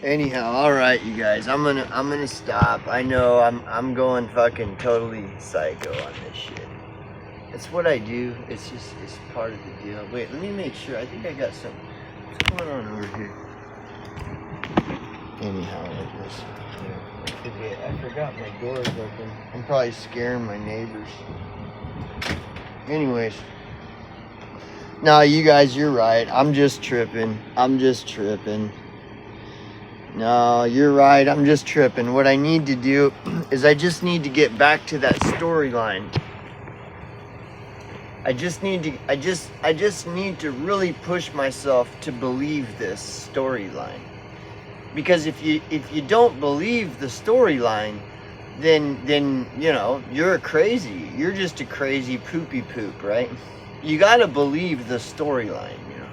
Anyhow, all right, you guys. I'm gonna stop. I know I'm going fucking totally psycho on this shit. It's what I do. It's part of the deal. Wait, let me make sure. I think I got some. What's going on over here? Anyhow, like this. Yeah. I forgot my door's open. I'm probably scaring my neighbors. Anyways. No, you guys, you're right. I'm just tripping. No, you're right. I'm just tripping. What I need to do is I just need to get back to that storyline. I just need to really push myself to believe this storyline. Because if you don't believe the storyline, then you know, you're crazy. You're just a crazy poopy poop, right? You got to believe the storyline, you know.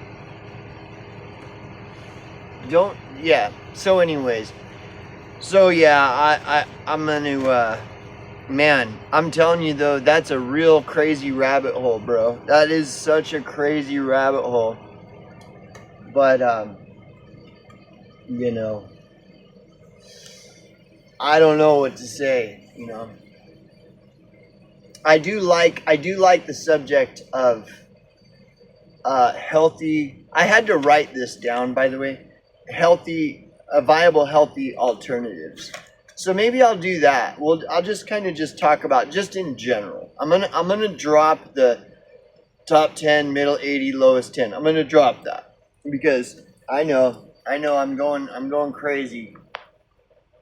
Don't, yeah. So anyways, I'm gonna man, I'm telling you though, that's a real crazy rabbit hole, bro. That is such a crazy rabbit hole. But you know, I don't know what to say, you know. I do like the subject of healthy. I had to write this down, by the way. Viable healthy alternatives. So maybe I'll do that. Well, I'll just kind of just talk about just in general. I'm gonna drop the top 10, middle 80, lowest 10. I'm gonna drop that because I know I'm going crazy.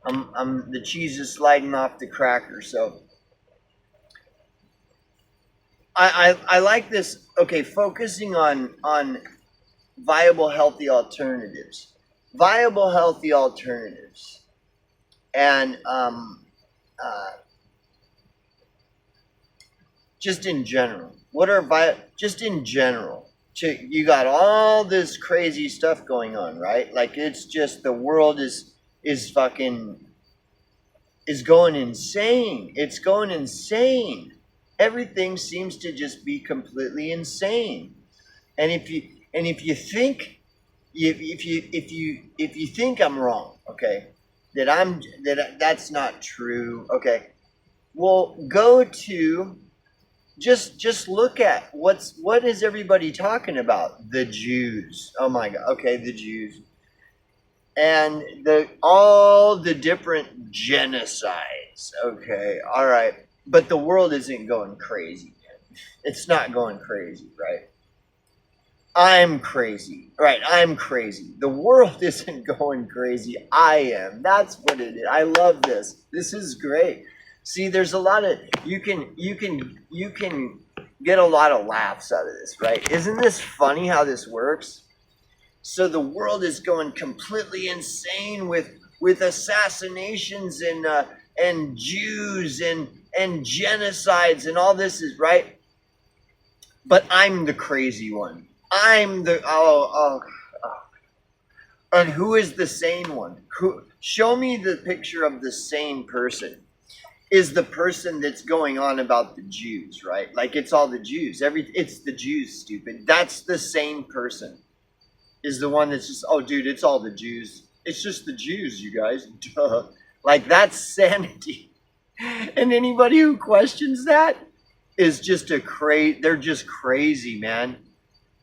I'm the cheese is sliding off the cracker. So I like this. Okay, focusing on viable healthy alternatives. Viable healthy alternatives. And just in general, just in general? You got all this crazy stuff going on, right? Like it's just the world is fucking is going insane. It's going insane. Everything seems to just be completely insane. And if you think if you think I'm wrong, okay, that's not true, okay. Well, go to just look at what is everybody talking about? The Jews. Oh my God. Okay, the Jews and all the different genocides. Okay, all right, but the world isn't going crazy. It's not going crazy, right? I'm crazy. Right, I'm crazy. The world isn't going crazy. I am. That's what it is. I love this. This is great. See, there's a lot of you can get a lot of laughs out of this, right? Isn't this funny how this works? So the world is going completely insane with assassinations and Jews and genocides and all this is right. But I'm the crazy one. I'm the And who is the sane one? Who? Show me the picture of the sane person. Is the person that's going on about the Jews, right? Like it's all the Jews. It's the Jews, stupid. That's the sane person. Is the one that's just, oh, dude, it's all the Jews. It's just the Jews, you guys. Duh. Like that's sanity. And anybody who questions that is just they're just crazy, man.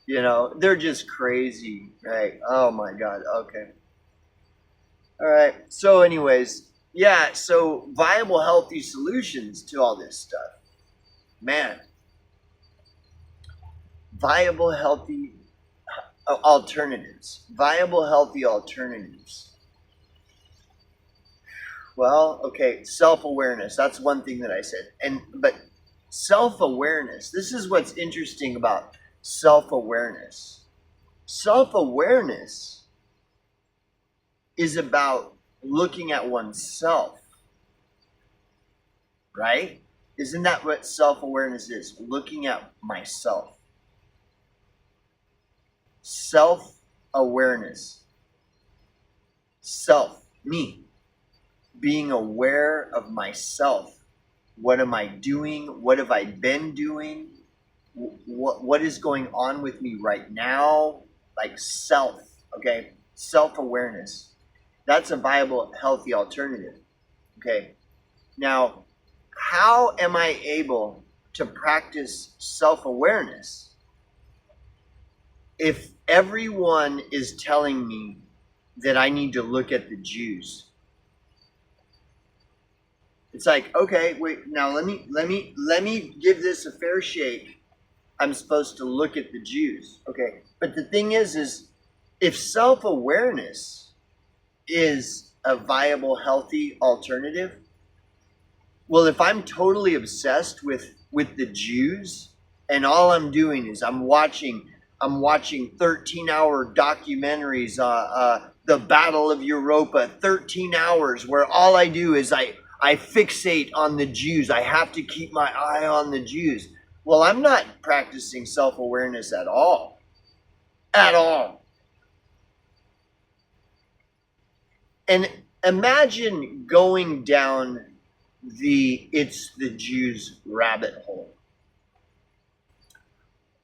You know, they're just crazy, right? Oh my God. Okay. All right. So, anyways, yeah. So, viable, healthy solutions to all this stuff, man. Viable, healthy alternatives. Viable, healthy alternatives. Well, okay. Self-awareness. That's one thing that I said. But self-awareness. This is what's interesting about self-awareness. Self-awareness is about looking at oneself, right? Isn't that what self-awareness is? Looking at myself. Self-awareness. Self, me. Being aware of myself. What am I doing? What have I been doing? What is going on with me right now? Like self, okay? Self-awareness. That's a viable, healthy alternative. Okay. Now, how am I able to practice self-awareness if everyone is telling me that I need to look at the Jews? It's like, okay, wait, now let me give this a fair shake. I'm supposed to look at the Jews. Okay. But the thing is if self-awareness is a viable, healthy alternative, well, if I'm totally obsessed with the Jews and all I'm doing is I'm watching 13-hour documentaries, the Battle of Europa, 13 hours, where all I do is I fixate on the Jews. I have to keep my eye on the Jews. Well, I'm not practicing self-awareness at all. At all. And imagine going down the "it's the Jews" rabbit hole.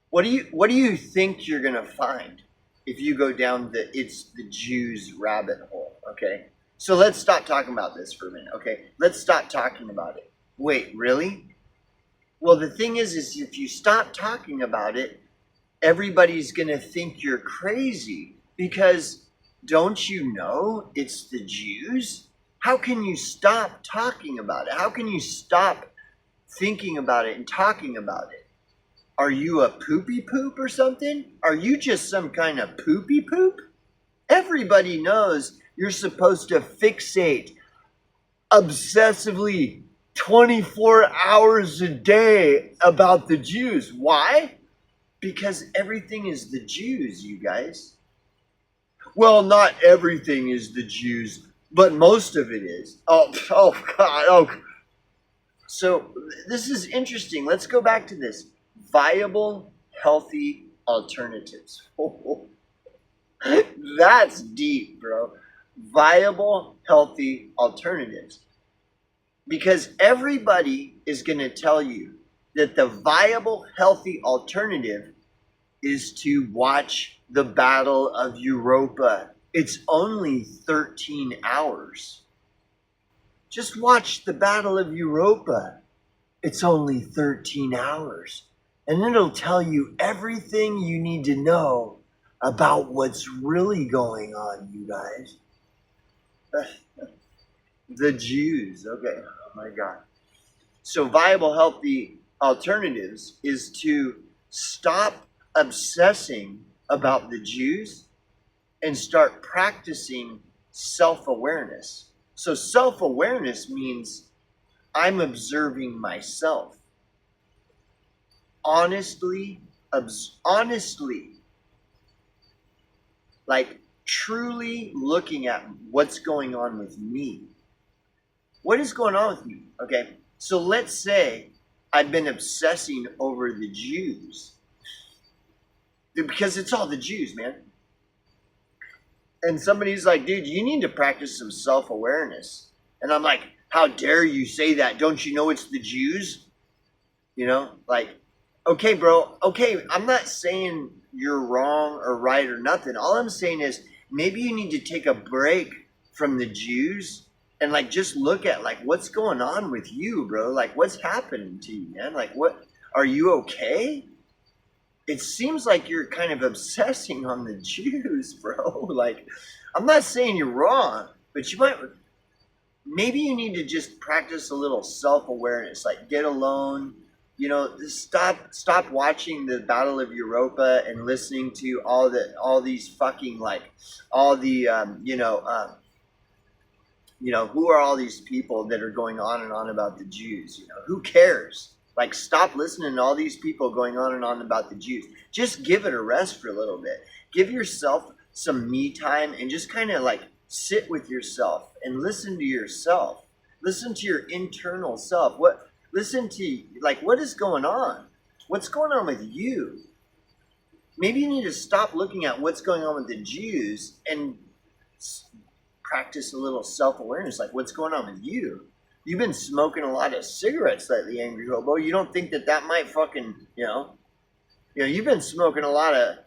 What do you think you're gonna find if you go down the "it's the Jews" rabbit hole? Okay, so let's stop talking about this for a minute. Okay, let's stop talking about it. Wait, really? Well, the thing is if you stop talking about it, everybody's gonna think you're crazy, because don't you know it's the Jews? How can you stop talking about it? How can you stop thinking about it and talking about it? Are you a poopy poop or something? Are you just some kind of poopy poop? Everybody knows you're supposed to fixate obsessively 24 hours a day about the Jews. Why? Because everything is the Jews, you guys. Well, not everything is the Jews, but most of it is. Oh God. Oh. So this is interesting. Let's go back to this. Viable, healthy alternatives. That's deep, bro. Viable, healthy alternatives. Because everybody is going to tell you that the viable, healthy alternative is to watch the Battle of Europa. It's only 13 hours. Just watch the Battle of Europa. It's only 13 hours. And it'll tell you everything you need to know about what's really going on, you guys. The Jews. Okay. Oh my God. So viable, healthy alternatives is to stop obsessing about the Jews and start practicing self-awareness. So self-awareness means I'm observing myself. Honestly, like truly looking at what's going on with me. What is going on with me? Okay, so let's say I've been obsessing over the Jews. Because it's all the Jews, man. And somebody's like, dude, you need to practice some self-awareness. And I'm like, how dare you say that? Don't you know it's the Jews? You know, like, okay, bro, okay, I'm not saying you're wrong or right or nothing. All I'm saying is maybe you need to take a break from the Jews and like just look at like what's going on with you, bro. Like what's happening to you, man? Like what, are you okay? It seems like you're kind of obsessing on the Jews, bro. Like, I'm not saying you're wrong, but maybe you need to just practice a little self-awareness. Like, get alone, you know, stop watching the Battle of Europa and listening to all these fucking, like, all the, who are all these people that are going on and on about the Jews? You know, who cares? Like, stop listening to all these people going on and on about the Jews. Just give it a rest for a little bit. Give yourself some me time and just kind of like sit with yourself and listen to yourself. Listen to your internal self. Listen to, like, what is going on? What's going on with you? Maybe you need to stop looking at what's going on with the Jews and practice a little self-awareness. Like, what's going on with you? You've been smoking a lot of cigarettes lately, Angry Hobo. You don't think that might fucking, you've been smoking a lot of,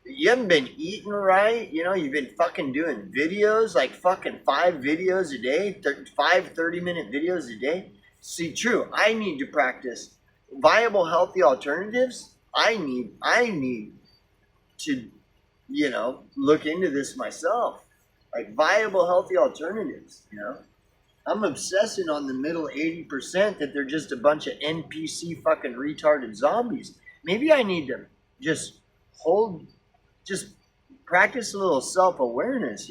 you haven't been eating right. You know, you've been fucking doing videos, like fucking 5 videos a day, 30-minute videos a day. See, true. I need to practice viable, healthy alternatives. I need to, look into this myself. Like viable, healthy alternatives, I'm obsessing on the middle 80% that they're just a bunch of NPC fucking retarded zombies. Maybe I need to just just practice a little self-awareness,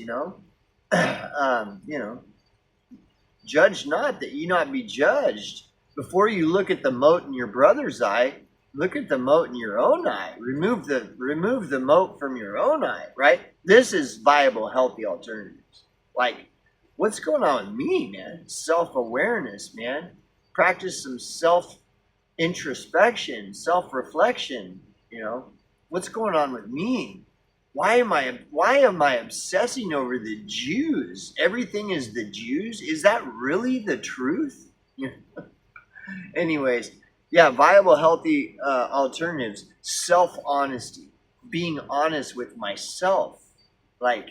judge not that you not be judged. Before you look at the mote in your brother's eye, look at the mote in your own eye. Remove the mote from your own eye, right? This is viable, healthy alternatives. Like, what's going on with me, man? Self-awareness, man. Practice some self-introspection, self-reflection, What's going on with me? Why am I obsessing over the Jews? Everything is the Jews? Is that really the truth? Anyways, yeah, viable, healthy alternatives, self-honesty, being honest with myself. Like,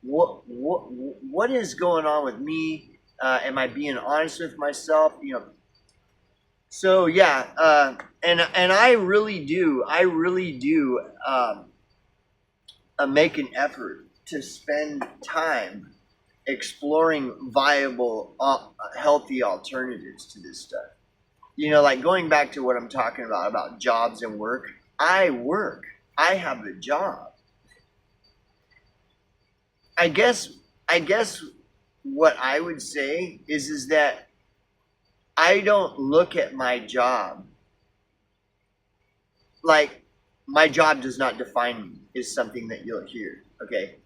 what is going on with me? Am I being honest with myself? So yeah, and I really do make an effort to spend time exploring viable, healthy alternatives to this stuff. Like going back to what I'm talking about jobs and work. I work. I have a job. I guess what I would say is that I don't look at my job like my job does not define me, is something that you'll hear. Okay.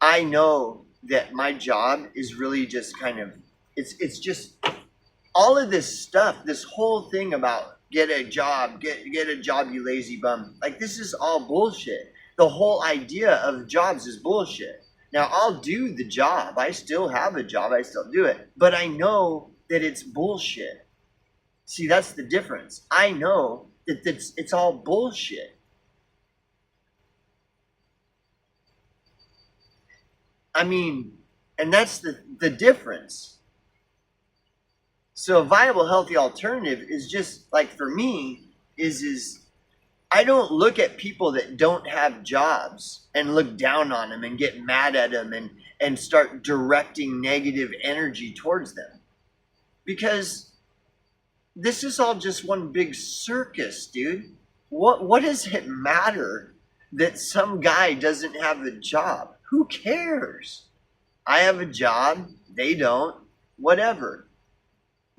I know that my job is really just kind of, it's just all of this stuff, this whole thing about get a job, you lazy bum. Like, this is all bullshit. The whole idea of jobs is bullshit. Now, I'll do the job. I still have a job. I still do it. But I know that it's bullshit. See, that's the difference. I know that it's all bullshit. I mean, and that's the difference. So a viable, healthy alternative is just, like, for me, is I don't look at people that don't have jobs and look down on them and get mad at them and start directing negative energy towards them. Because this is all just one big circus, dude. What does it matter that some guy doesn't have a job? Who cares? I have a job, they don't, whatever.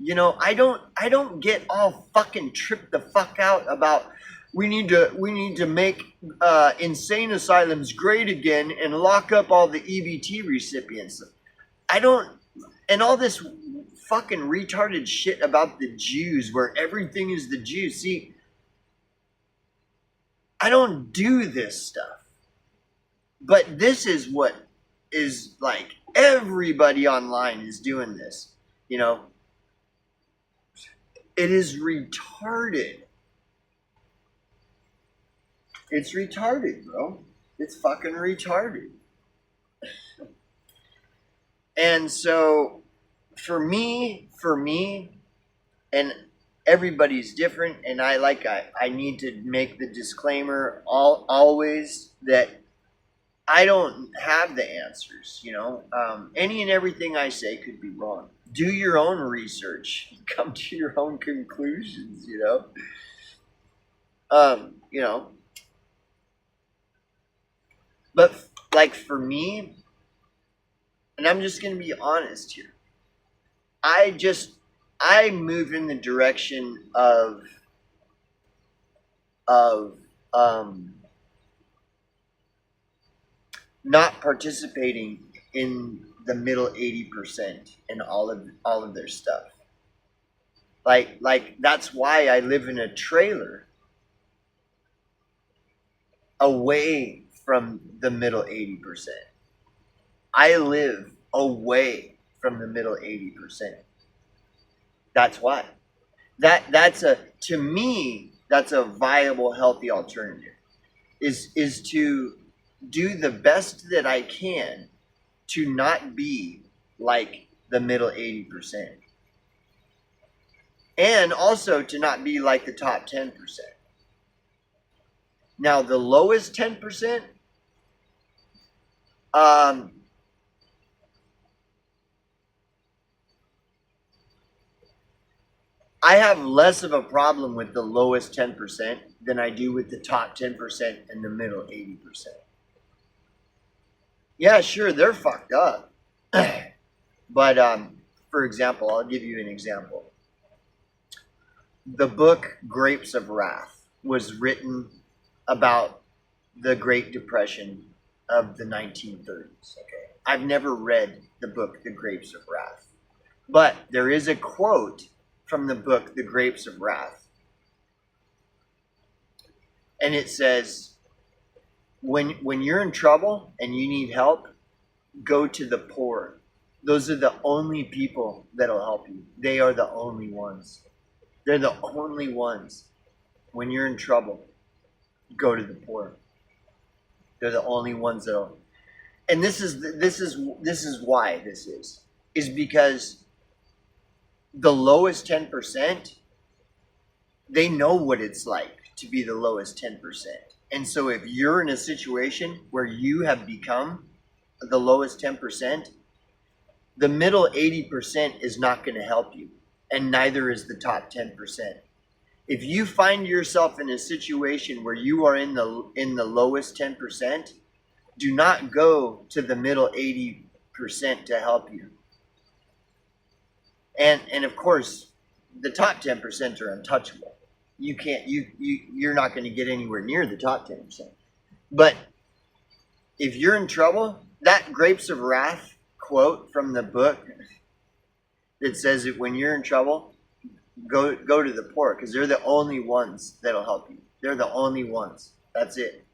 I don't get all fucking tripped the fuck out about we need to make insane asylums great again and lock up all the EBT recipients. And all this fucking retarded shit about the Jews where everything is the Jews. See, I don't do this stuff. But this is what is, like, everybody online is doing this. It is retarded. It's retarded, bro. It's fucking retarded. And so for me, and everybody's different, and I need to make the disclaimer always that I don't have the answers, any and everything I say could be wrong. Do your own research, come to your own conclusions, But, like, for me, and I'm just going to be honest here, I move in the direction of not participating in the middle 80% and all of their stuff. Like that's why I live in a trailer away from the middle 80%. I live away from the middle 80%. That's why. To me, that's a viable, healthy alternative. is to do the best that I can to not be like the middle 80%. And also to not be like the top 10%. Now, the lowest 10%, I have less of a problem with the lowest 10% than I do with the top 10% and the middle 80%. Yeah, sure, they're fucked up. But for example, I'll give you an example. The book Grapes of Wrath was written about the Great Depression of the 1930s. Okay, I've never read the book The Grapes of Wrath, but there is a quote from the book The Grapes of Wrath, and it says, when you're in trouble and you need help, go to the poor. Those are the only people that'll help you. They are the only ones. They're the only ones. When you're in trouble, go to the poor. They're the only ones that'll. And this is why this is because the lowest 10%, they know what it's like to be the lowest 10%. And so if you're in a situation where you have become the lowest 10%, the middle 80% is not going to help you, and neither is the top 10%. If you find yourself in a situation where you are in the lowest 10%, do not go to the middle 80% to help you. And of course, the top 10% are untouchable. You're not going to get anywhere near the top 10%. But if you're in trouble, that Grapes of Wrath quote from the book that says that when you're in trouble, go to the poor, because they're the only ones that'll help you. They're the only ones. That's it.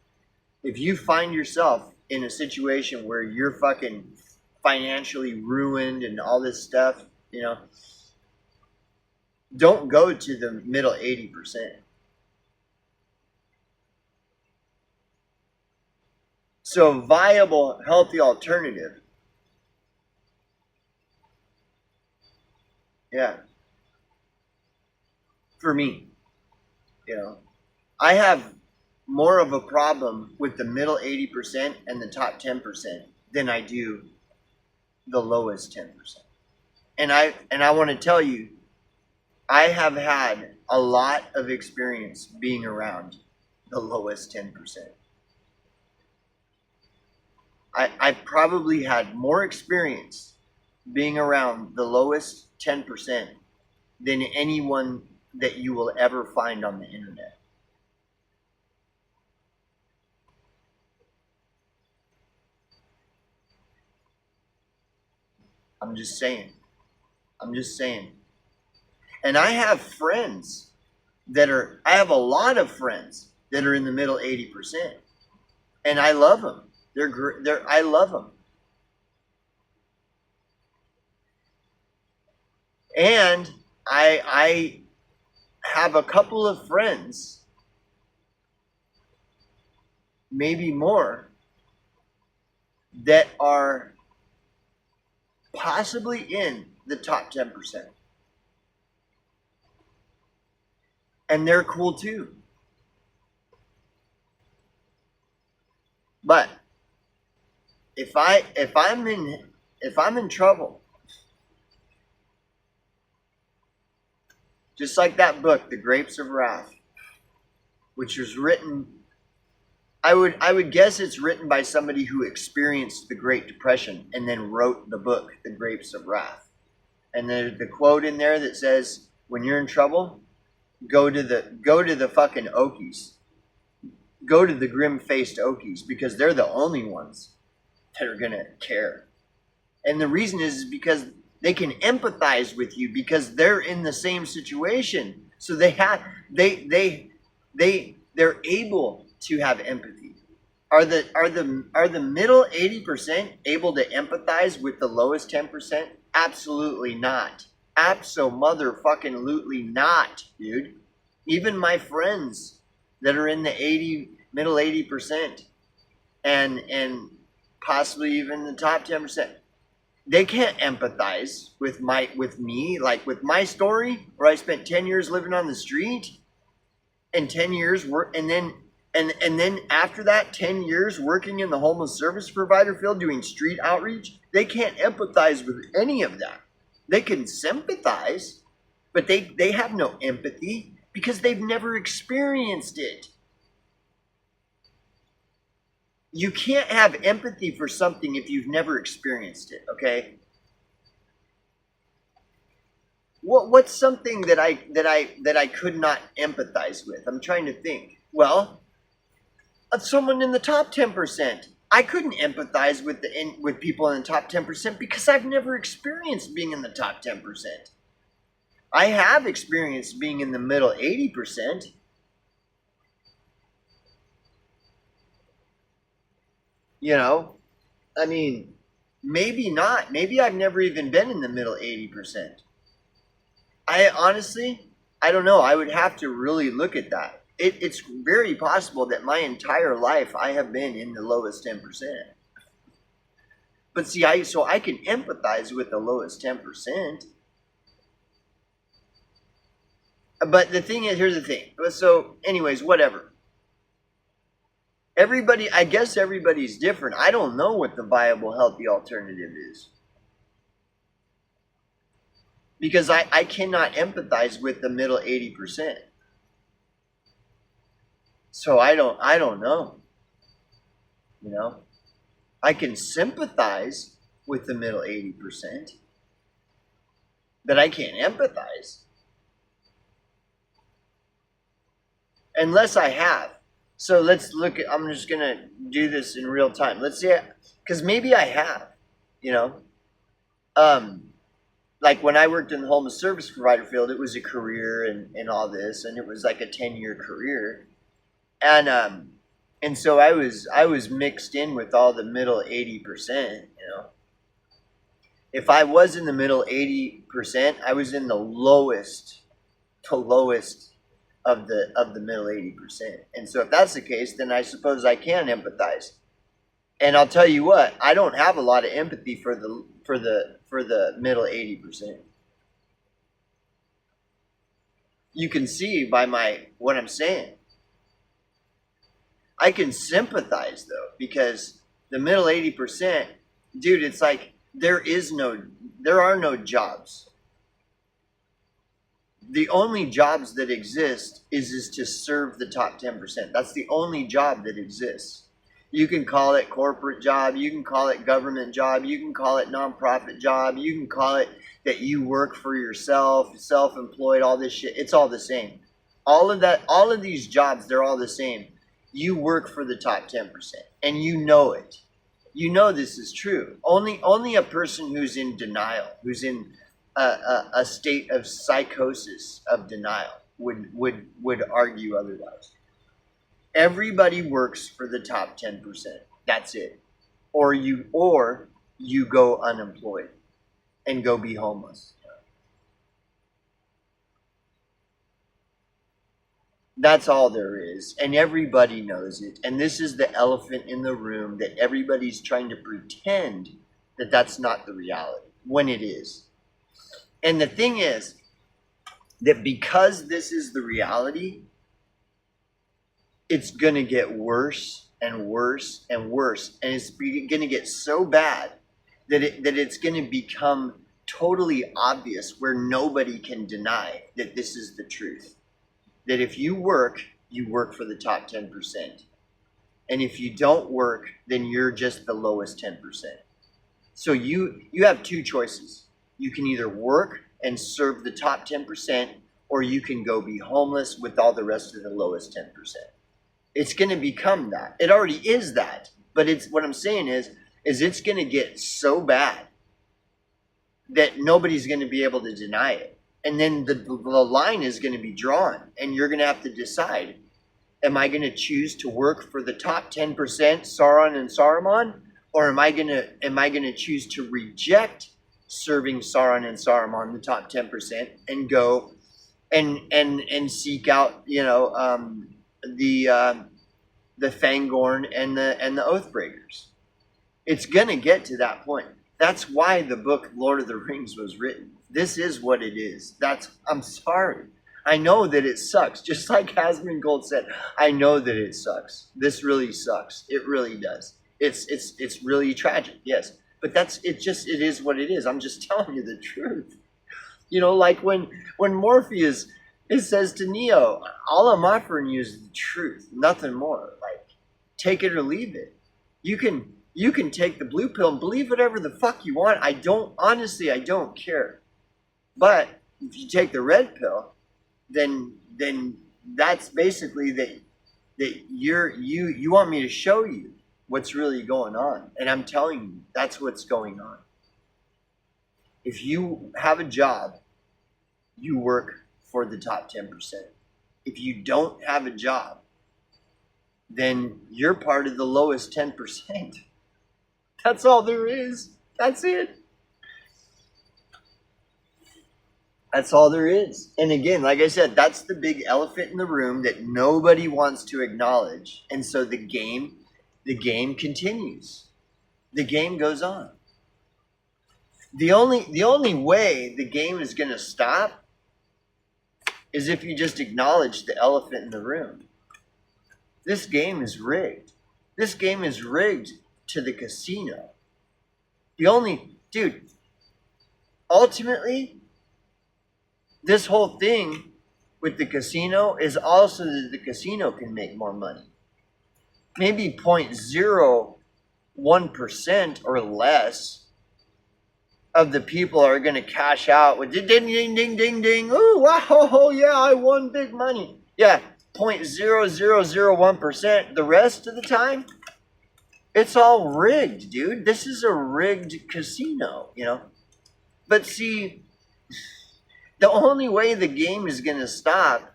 If you find yourself in a situation where you're fucking financially ruined and all this stuff, don't go to the middle 80%. So a viable, healthy alternative. Yeah. For me, I have more of a problem with the middle 80% and the top 10% than I do the lowest 10%. And I want to tell you, I have had a lot of experience being around the lowest 10%. I probably had more experience being around the lowest 10% than anyone that you will ever find on the internet. I'm just saying. And I have friends I have a lot of friends that are in the middle 80%. And I love them. I love them. And I have a couple of friends, maybe more, that are possibly in the top 10%. And they're cool too. But if I'm in trouble, just like that book, The Grapes of Wrath, which was written, I would guess it's written by somebody who experienced the Great Depression and then wrote the book, The Grapes of Wrath. And there's the quote in there that says, when you're in trouble, go to the fucking Okies. Go to the grim-faced Okies, because they're the only ones that are gonna care. And the reason is because they can empathize with you, because they're in the same situation. So they're able to have empathy. Are the middle 80% able to empathize with the lowest 10%? Absolutely not. Abso-mother-fucking-lutely not, dude. Even my friends that are in the middle 80%, and possibly even the top 10%. They can't empathize with me, like with my story, where I spent 10 years living on the street, and 10 years work, and then after that 10 years working in the homeless service provider field doing street outreach. They can't empathize with any of that. They can sympathize, but they have no empathy because they've never experienced it. You can't have empathy for something if you've never experienced it, okay? What's something that I could not empathize with? I'm trying to think. Well, someone in the top 10%. I couldn't empathize with people in the top 10% because I've never experienced being in the top 10%. I have experienced being in the middle 80%. You know, I mean, maybe not. Maybe I've never even been in the middle 80%. I don't know. I would have to really look at that. It's very possible that my entire life I have been in the lowest 10%. But see, so I can empathize with the lowest 10%. But the thing is, here's the thing. So anyways, whatever. I guess everybody's different. I don't know what the viable, healthy alternative is. Because I cannot empathize with the middle 80%. So I don't know. You know? I can sympathize with the middle 80%, but I can't empathize. Unless I have. So let's look at, I'm just going to do this in real time. Let's see, because maybe I have, you know. Like when I worked in the homeless service provider field, it was a career and all this, and it was like a 10-year career. And so I was mixed in with all the middle 80%, you know. If I was in the middle 80%, I was in the lowest of the middle 80%. And so if that's the case, then I suppose I can empathize. And I'll tell you what, I don't have a lot of empathy for the middle 80%. You can see by what I'm saying. I can sympathize though, because the middle 80%, dude, it's like there are no jobs. The only jobs that exist is to serve the top 10%. That's the only job that exists. You can call it corporate job, you can call it government job, you can call it nonprofit job, you can call it that you work for yourself, self-employed, all this shit. It's all the same. All of these jobs, they're all the same. You work for the top 10%, and you know it. You know this is true. Only a person who's in denial, who's in a state of psychosis of denial would argue otherwise. Everybody works for the top 10%. That's it. Or you go unemployed and go be homeless. That's all there is. And everybody knows it. And this is the elephant in the room that everybody's trying to pretend that that's not the reality, when it is. And the thing is that because this is the reality, it's going to get worse and worse and worse. And it's going to get so bad that it's going to become totally obvious, where nobody can deny that this is the truth. That if you work for the top 10%. And if you don't work, then you're just the lowest 10%. So you have two choices. You can either work and serve the top 10%, or you can go be homeless with all the rest of the lowest 10%. It's going to become that. It already is that. But what I'm saying is it's going to get so bad that nobody's going to be able to deny it. And then the line is going to be drawn, and you're going to have to decide, am I going to choose to work for the top 10%, Sauron and Saruman, or am I going to choose to reject serving Sauron and Saruman, the top 10%, and go and seek out, the the Fangorn and the Oathbreakers. It's gonna get to that point. That's why the book Lord of the Rings was written. This is what it is. I'm sorry. I know that it sucks. Just like Asmongold Gold said, I know that it sucks. This really sucks. It really does. It's really tragic, yes. But it is what it is. I'm just telling you the truth. You know, like when Morpheus, it says to Neo, all I'm offering you is the truth, nothing more. Like, take it or leave it. You can take the blue pill and believe whatever the fuck you want. I don't care. But if you take the red pill, then that's basically that you want me to show you what's really going on. And I'm telling you, that's what's going on. If you have a job, you work for the top 10%. If you don't have a job, then you're part of the lowest 10%. That's all there is. That's it. That's all there is. And again, like I said, that's the big elephant in the room that nobody wants to acknowledge. And so the game continues. The game goes on. The only way the game is going to stop is if you just acknowledge the elephant in the room. This game is rigged. This game is rigged to the casino. Ultimately, this whole thing with the casino is also that the casino can make more money. Maybe 0.01% or less of the people are going to cash out with ding, ding, ding, ding, ding. Ooh, wow, oh, yeah, I won big money. Yeah, 0.0001%. The rest of the time, it's all rigged, dude. This is a rigged casino, you know. But see, the only way the game is going to stop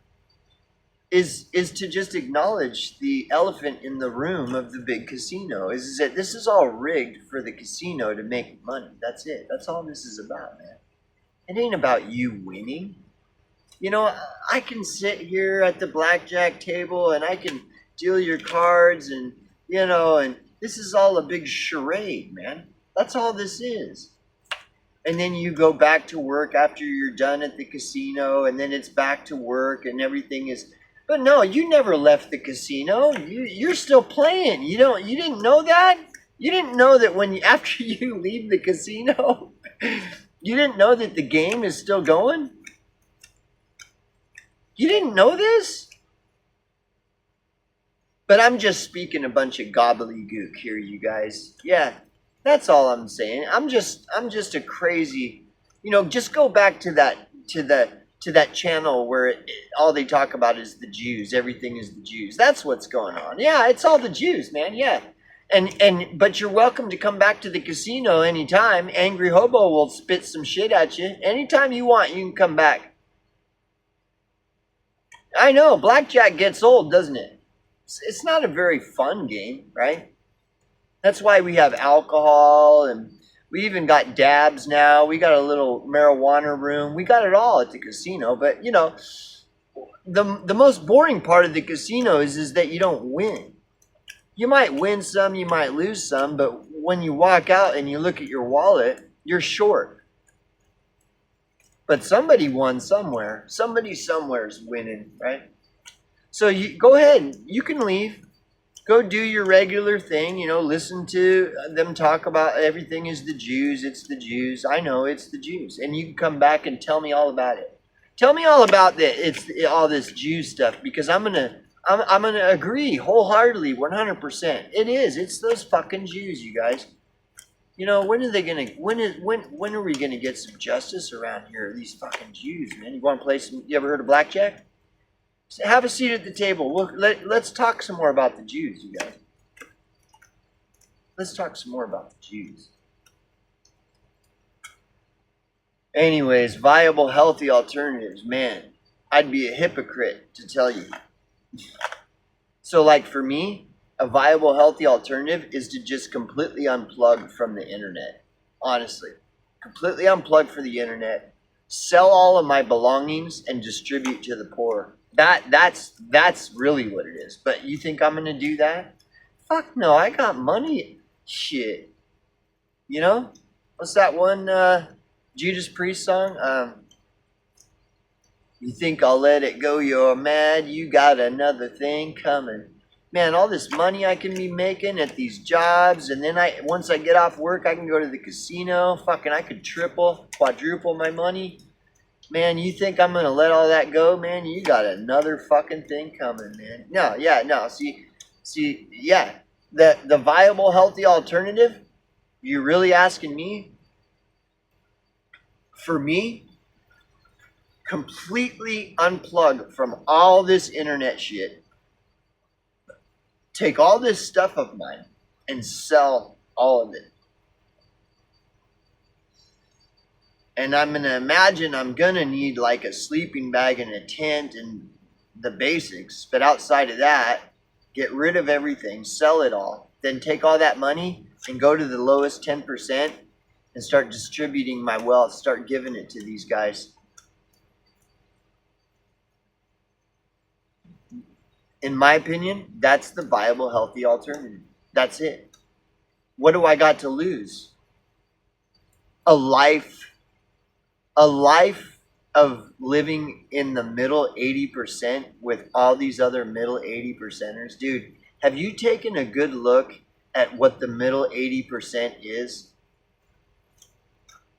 is to just acknowledge the elephant in the room of the big casino. Is that this is all rigged for the casino to make money. That's it. That's all this is about, man. It ain't about you winning. You know, I can sit here at the blackjack table and I can deal your cards and, you know, and this is all a big charade, man. That's all this is. And then you go back to work after you're done at the casino, and then it's back to work and everything is... But no, you never left the casino. You're still playing. You didn't know that? You didn't know that after you leave the casino, you didn't know that the game is still going? You didn't know this? But I'm just speaking a bunch of gobbledygook here, you guys. Yeah, that's all I'm saying. I'm just a crazy, you know, just go back to that channel where all they talk about is the Jews. Everything is the Jews. That's what's going on. Yeah, it's all the Jews, man. Yeah. But you're welcome to come back to the casino anytime. Angry Hobo will spit some shit at you. Anytime you want, you can come back. I know, blackjack gets old, doesn't it? It's not a very fun game, right? That's why we have alcohol, and we even got dabs now. We got a little marijuana room. We got it all at the casino. But, you know, the most boring part of the casino is that you don't win. You might win some, you might lose some, but when you walk out and you look at your wallet, you're short. But somebody won somewhere. Somebody somewhere's winning, right? So you go ahead. You can leave. Go do your regular thing, you know, listen to them talk about everything is the Jews, it's the Jews. I know it's the Jews. And you can come back and tell me all about it. Tell me all about all this Jew stuff, because I'm gonna agree wholeheartedly, 100%. It is. It's those fucking Jews, you guys. You know, when are we gonna get some justice around here? These fucking Jews, man. You want to play some? You ever heard of blackjack? Have a seat at the table. Let's talk some more about the Jews, you guys. Let's talk some more about the Jews. Anyways, viable, healthy alternatives. Man, I'd be a hypocrite to tell you. So, like for me, a viable, healthy alternative is to just completely unplug from the internet. Honestly. Completely unplug from the internet. Sell all of my belongings and distribute to the poor. That's really what it is. But you think I'm gonna do that? Fuck no, I got money. Shit. You know? What's that one Judas Priest song? You think I'll let it go, you're mad, you got another thing coming. Man, all this money I can be making at these jobs, and then once I get off work, I can go to the casino. Fucking, I could triple, quadruple my money. Man, you think I'm gonna let all that go, man? You got another fucking thing coming, man. No, yeah, no. See, yeah. The viable, healthy alternative. You really asking me? For me, completely unplug from all this internet shit. Take all this stuff of mine and sell all of it. And I'm going to imagine I'm going to need like a sleeping bag and a tent and the basics. But outside of that, get rid of everything, sell it all. Then take all that money and go to the lowest 10% and start distributing my wealth, start giving it to these guys. In my opinion, that's the viable, healthy alternative. That's it. What do I got to lose? A life of living in the middle 80% with all these other middle 80%ers. Dude, have you taken a good look at what the middle 80% is?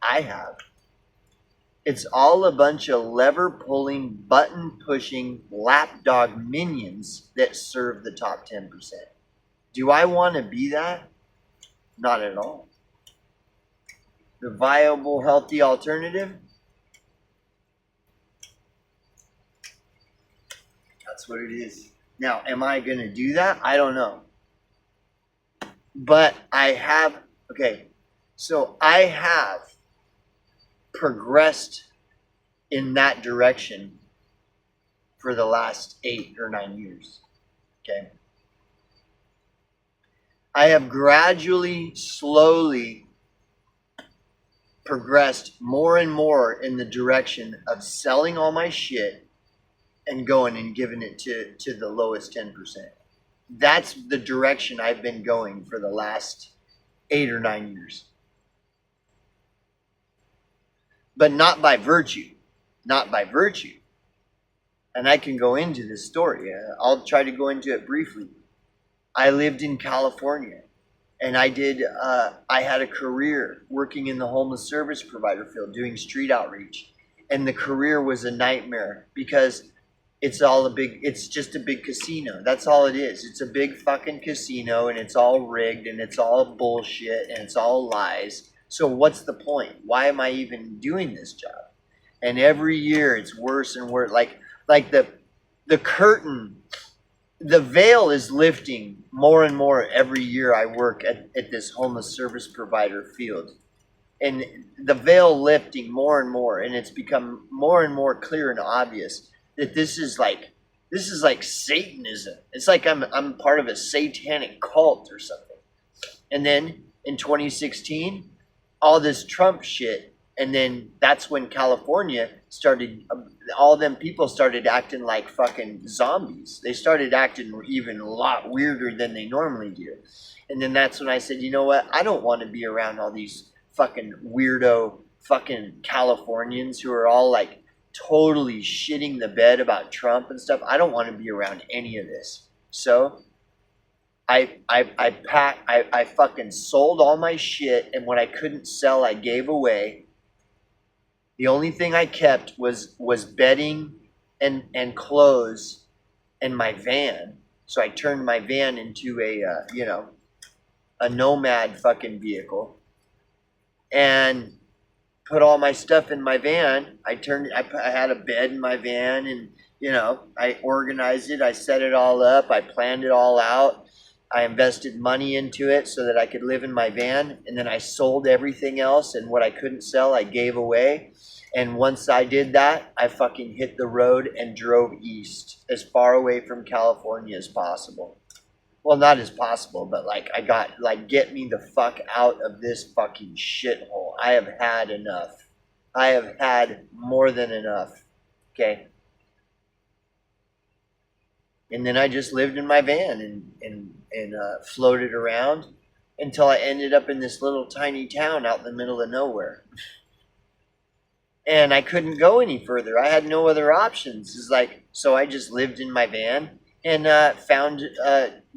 I have. It's all a bunch of lever pulling, button pushing, lapdog minions that serve the top 10%. Do I want to be that? Not at all. The viable, healthy alternative? That's what it is. Now, am I going to do that? I don't know. But I have progressed in that direction for the last 8 or 9 years. Okay. I have gradually, slowly progressed more and more in the direction of selling all my shit and going and giving it to the lowest 10%. That's the direction I've been going for the last 8 or 9 years. But not by virtue. Not by virtue. And I can go into this story. I'll try to go into it briefly. I lived in California. And I had a career working in the homeless service provider field, doing street outreach. And the career was a nightmare because it's just a big casino. That's all it is. It's a big fucking casino, and it's all rigged, and it's all bullshit, and it's all lies. So what's the point? Why am I even doing this job? And every year it's worse and worse. Like the curtain, the veil is lifting more and more every year I work at this homeless service provider field. And the veil lifting more and more, and it's become more and more clear and obvious that this is like Satanism. It's like I'm part of a satanic cult or something. And then in 2016, all this Trump shit, and then that's when California started, all them people started acting like fucking zombies. They started acting even a lot weirder than they normally do. And then that's when I said, you know what? I don't want to be around all these fucking weirdo fucking Californians who are all like totally shitting the bed about Trump and stuff. I don't want to be around any of this. So I fucking sold all my shit, and what I couldn't sell I gave away. The only thing I kept was bedding and clothes and my van. So I turned my van into a nomad fucking vehicle and put all my stuff in my van. I had a bed in my van, and I organized it. I set it all up. I planned it all out. I invested money into it so that I could live in my van, and then I sold everything else, and what I couldn't sell I gave away. And once I did that, I fucking hit the road and drove east, as far away from California as possible. Well, not as possible, but get me the fuck out of this fucking shithole. I have had enough. I have had more than enough. Okay? And then I just lived in my van and floated around until I ended up in this little tiny town out in the middle of nowhere. And I couldn't go any further. I had no other options. It's like, so I just lived in my van and found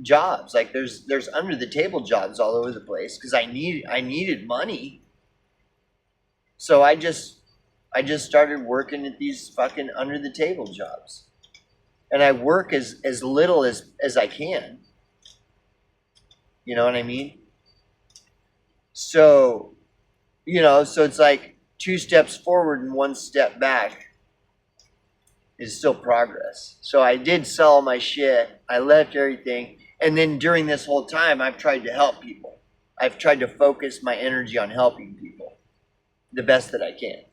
jobs. Like there's under the table jobs all over the place because I needed money. So I just started working at these fucking under the table jobs. And I work as little as I can. You know what I mean? So, so it's like 2 steps forward and 1 step back is still progress. So I did sell my shit. I left everything. And then during this whole time, I've tried to help people. I've tried to focus my energy on helping people the best that I can.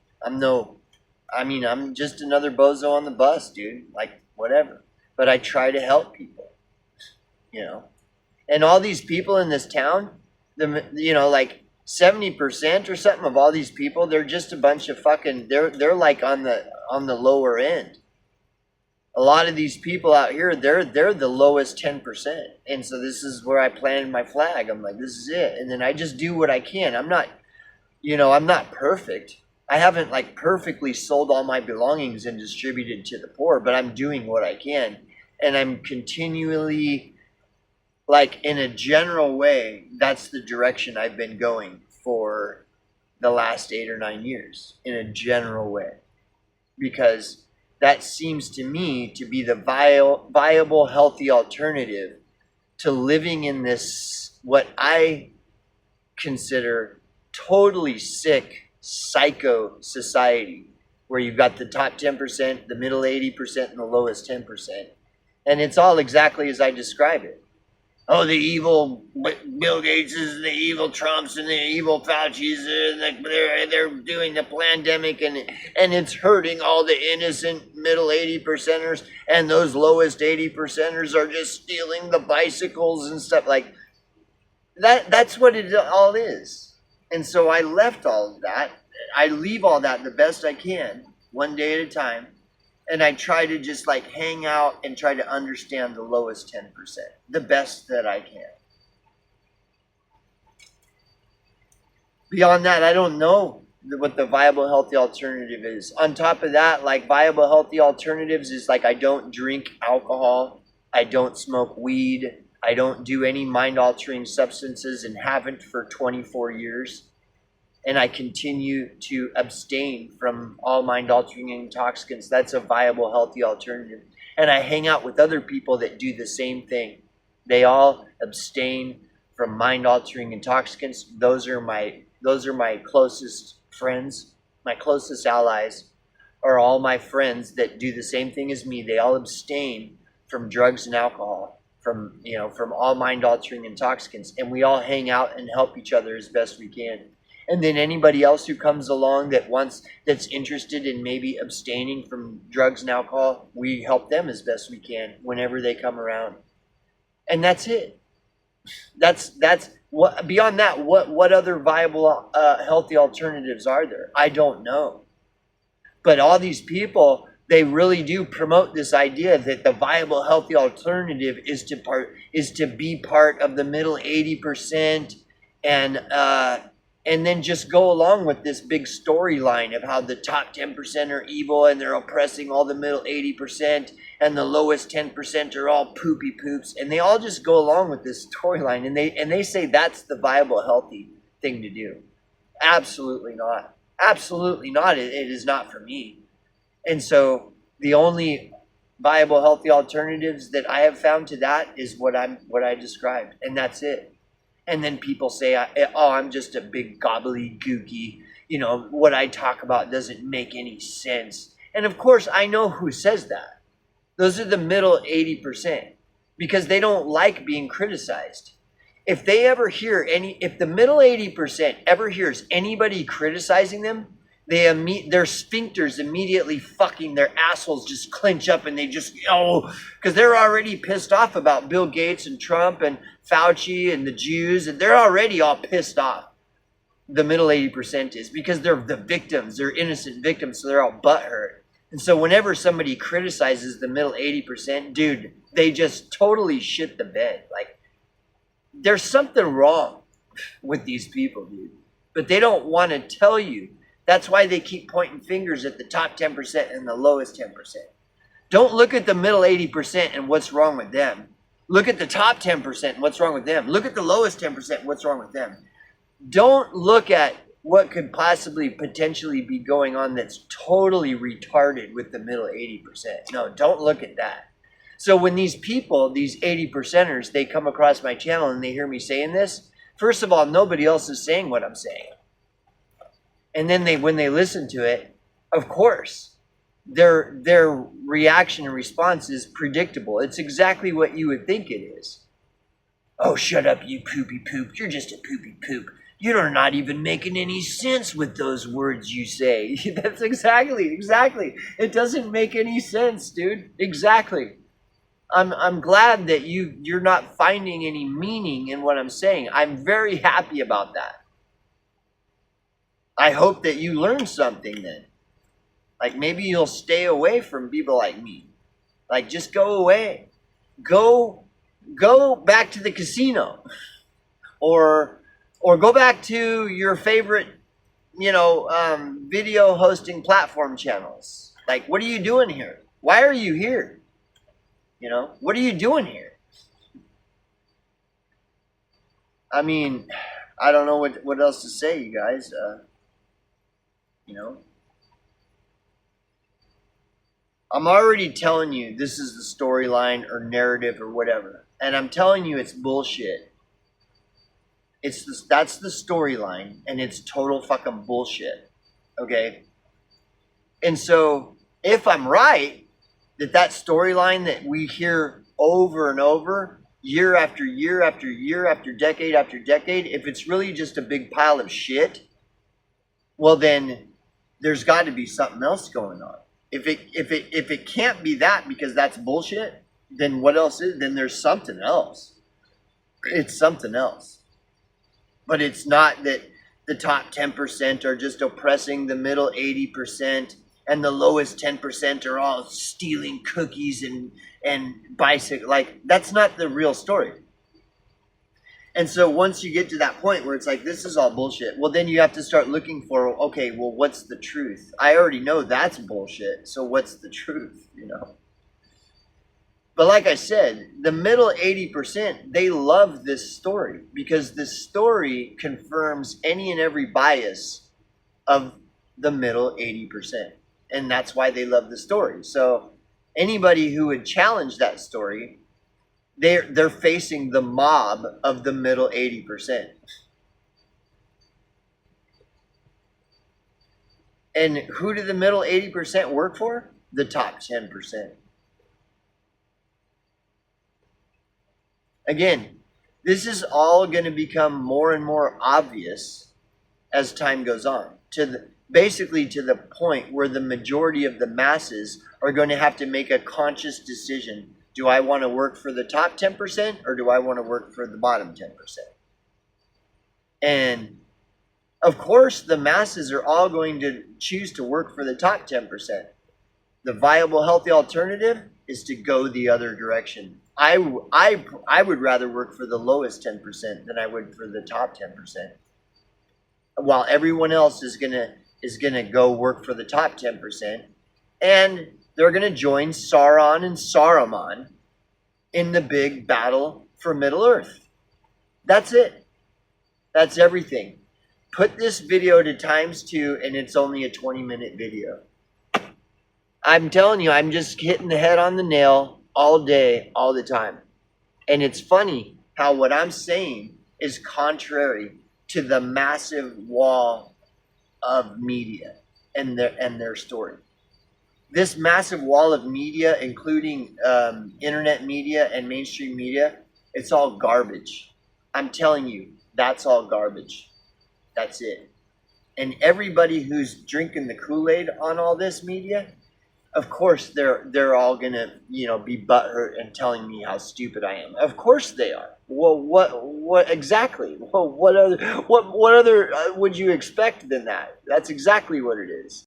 I'm just another bozo on the bus, dude. Like, whatever. But I try to help people, And all these people in this town, like 70% or something of all these people, they're just a bunch of fucking, they're like on the lower end. A lot of these people out here, they're the lowest 10%. And so this is where I planted my flag. I'm like, this is it. And then I just do what I can. I'm not perfect. I haven't like perfectly sold all my belongings and distributed to the poor, but I'm doing what I can. And I'm continually, like in a general way, that's the direction I've been going for the last 8 or 9 years, in a general way. Because that seems to me to be the viable, healthy alternative to living in this, what I consider totally sick, psycho society, where you've got the top 10%, the middle 80%, and the lowest 10%. And it's all exactly as I describe it. Oh, the evil Bill Gateses, the evil Trumps, and the evil Fauci's, they're doing the pandemic, and it's hurting all the innocent middle 80%ers, and those lowest 80%ers are just stealing the bicycles and stuff like that. That's what it all is. And so I left all of that. I leave all that the best I can, one day at a time. And I try to just like hang out and try to understand the lowest 10%, the best that I can. Beyond that, I don't know what the viable, healthy alternative is. On top of that, like viable, healthy alternatives is like I don't drink alcohol, I don't smoke weed, I don't do any mind-altering substances and haven't for 24 years. And I continue to abstain from all mind-altering intoxicants. That's a viable, healthy alternative. And I hang out with other people that do the same thing. They all abstain from mind-altering intoxicants. Those are my closest friends, my closest allies, are all my friends that do the same thing as me. They all abstain from drugs and alcohol, from all mind-altering intoxicants. And we all hang out and help each other as best we can. And then anybody else who comes along that's interested in maybe abstaining from drugs and alcohol, we help them as best we can whenever they come around. And that's it. That's what. Beyond that, what other viable, healthy alternatives are there? I don't know. But all these people, they really do promote this idea that the viable, healthy alternative is to be part of the middle 80% and then just go along with this big storyline of how the top 10% are evil and they're oppressing all the middle 80% and the lowest 10% are all poopy poops. And they all just go along with this storyline and they say that's the viable, healthy thing to do. Absolutely not. Absolutely not. It is not for me. And so the only viable, healthy alternatives that I have found to that is what I described. And that's it. And then people say, I'm just a big gobbledygooky, what I talk about doesn't make any sense. And of course, I know who says that. Those are the middle 80%, because they don't like being criticized. If the middle 80% ever hears anybody criticizing them, their sphincters immediately their assholes just clench up and they just, because they're already pissed off about Bill Gates and Trump and Fauci and the Jews, and they're already all pissed off. The middle 80% is, because they're the victims, they're innocent victims, so they're all butthurt. And so whenever somebody criticizes the middle 80%, dude, They just totally shit the bed. Like, there's something wrong with these people, dude. But they don't want to tell you. That's why they keep pointing fingers at the top 10% and the lowest 10%. Don't look at the middle 80% and what's wrong with them. Look at the top 10% and what's wrong with them. Look at the lowest 10% and what's wrong with them. Don't look at what could possibly potentially be going on that's totally retarded with the middle 80%. No, don't look at that. So when these people, these 80%ers, they come across my channel and they hear me saying this, first of all, nobody else is saying what I'm saying. And then when they listen to it, of course, their reaction and response is predictable. It's exactly what you would think it is. Oh, shut up, you poopy poop. You're just a poopy poop. You're not even making any sense with those words you say. That's exactly. It doesn't make any sense, dude. Exactly. I'm glad that you're not finding any meaning in what I'm saying. I'm very happy about that. I hope that you learned something then. Like, maybe you'll stay away from people like me. Like, just go away. Go back to the casino. Or go back to your favorite, video hosting platform channels. Like, what are you doing here? Why are you here? What are you doing here? I mean, I don't know what else to say, you guys. I'm already telling you this is the storyline or narrative or whatever. And I'm telling you it's bullshit. That's the storyline, and it's total fucking bullshit. Okay? And so, if I'm right, that storyline that we hear over and over, year after year after year after decade, if it's really just a big pile of shit, well then there's got to be something else going on. If it can't be that because that's bullshit, then what else is? Then there's something else. It's something else. But it's not that the top 10% are just oppressing the middle 80%. And the lowest 10% are all stealing cookies and bicycle. Like, that's not the real story. And so once you get to that point where it's like, this is all bullshit, well, then you have to start looking for, okay, well, what's the truth? I already know that's bullshit. So what's the truth, But like I said, the middle 80%, they love this story because this story confirms any and every bias of the middle 80%. And that's why they love the story. So anybody who would challenge that story, they're facing the mob of the middle 80%. And who do the middle 80% work for? The top 10%. Again, this is all going to become more and more obvious as time goes on. Basically to the point where the majority of the masses are going to have to make a conscious decision. Do I want to work for the top 10% or do I want to work for the bottom 10%? And of course, the masses are all going to choose to work for the top 10%. The viable, healthy alternative is to go the other direction. I would rather work for the lowest 10% than I would for the top 10%. While everyone else is gonna go work for the top 10%, and they're gonna join Sauron and Saruman in the big battle for Middle Earth. That's it. That's everything. Put this video to ×2 and it's only a 20-minute video. I'm telling you, I'm just hitting the head on the nail all day, all the time. And it's funny how what I'm saying is contrary to the massive wall of media and their story. This massive wall of media, including internet media and mainstream media, it's all garbage. I'm telling you, that's all garbage. That's it. And everybody who's drinking the Kool-Aid on all this media, of course they're all gonna be butthurt and telling me how stupid I am. Of course they are. Well, what exactly? Well, what other would you expect than that? That's exactly what it is.